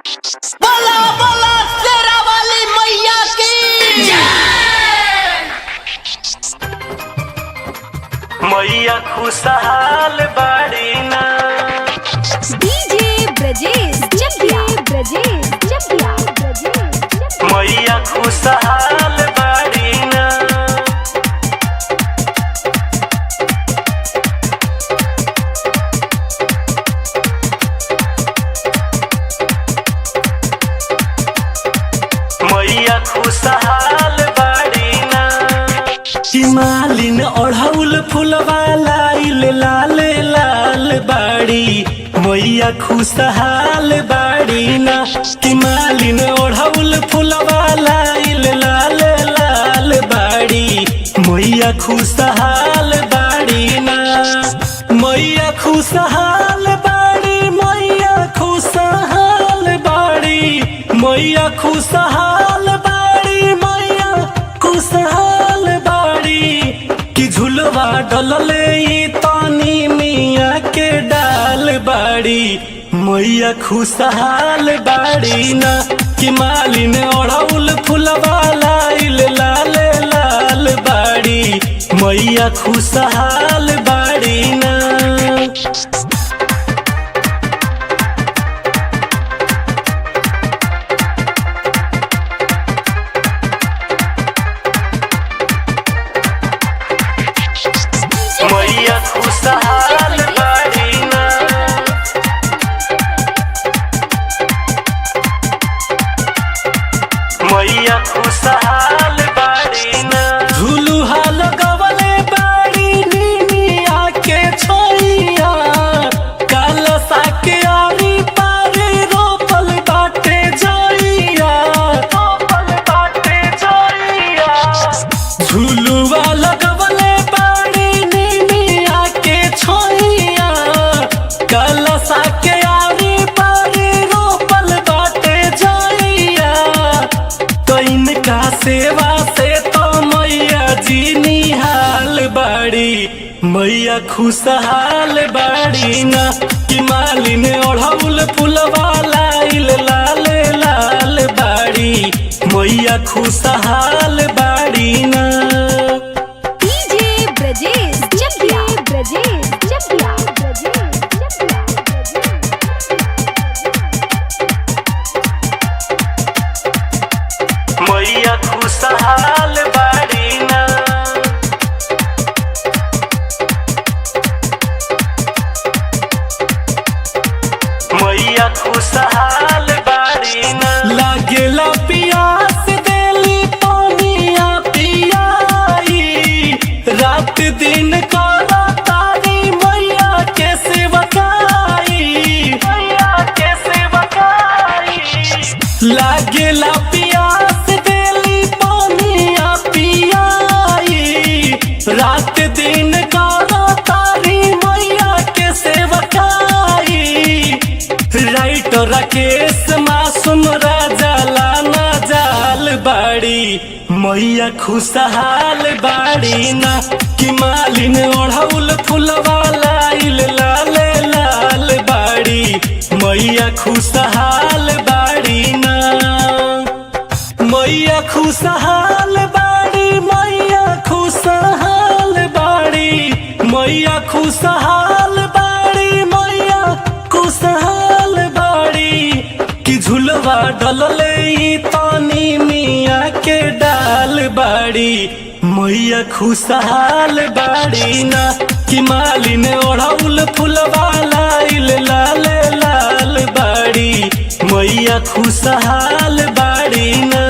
बोला बोला शेरा वाली मैया की मैया खुशहाल बाड़ी ना। डीजे ब्रजेश जब्बिया मैया खुशहाल बाड़ी ना। मैया खुशहाल बाड़ी ना। कि मालिन ओढ़ौल फुलवा लाइल लाल लाल बाड़ी मैया खुशहाल बाड़ी ना। कि मालिन ओढ़ौल फुलवा लाइल लाल लाल बाड़ी मैया खुशहाल बाड़ी ना। मैया खुशहाल बाड़ी मैया खुशहाल बाड़ी मैया खुशहाल बाड़ी मैया खुशहाल बाड़ी। कि झुलवा डलले तानी मिया के डाल बाड़ी मैया खुशहाल बाड़ी ना। कि मालिन ओढ़ौल फुलवा लाइल लाल लाल बाड़ी मैया खुशहाल बाड़ी ना। मैया खुशहाल बाड़ी ना। मैया खुशहाल बाड़ी ना। झुलुहा लगवले बाड़ी नीमिया के छोइया कलसा के आरी पारी रोपल बाटे जइया रोपल बाटे जइया। झुलुआ लगवले बाड़ी नीमिया के छोइया कलसा के आरी पारी रोपल बाटे जइया। कइन का सेवा से तो मैया जी निहाल बाड़ी मैया खुशहाल बाड़ी ना। कि मालिन ओढ़ौल फुलवा लाइल लाल लाल बाड़ी मैया खुशहाल बाड़ी ना। डीजे ब्रजेश जब्बिया मैया खुशहाल बाड़ी ना। मैया खुशहाल बाड़ी ना। लागेला पियास देली पानिया पियाई रात दिन करा तारी मैया के सेवकाई मैया के सेवकाई। लागेला पियास देली पानिया पियाई रात दिन करा तारी मैया के सेवकाई। राइट राकेश मासूम राजा लाना जाल बाड़ी मैया खुशहाल बाड़ी ना। कि मालिन ओढ़ौल फुलवा लाइल लाल लाल बाड़ी मैया खुशहाल बाड़ी ना। मैया खुशहाल बाड़ी मैया खुशहाल बाड़ी मैया खुशहाल बाड़ी मैया खुशहाल बाड़ी। कि झुलवा डलले तानी मिया के डाल बाड़ी मैया खुशहाल बाड़ी ना। कि मालिन ओढ़ौल फुलवा लाइल लाल लाल बाड़ी मैया खुशहाल बाड़ी ना।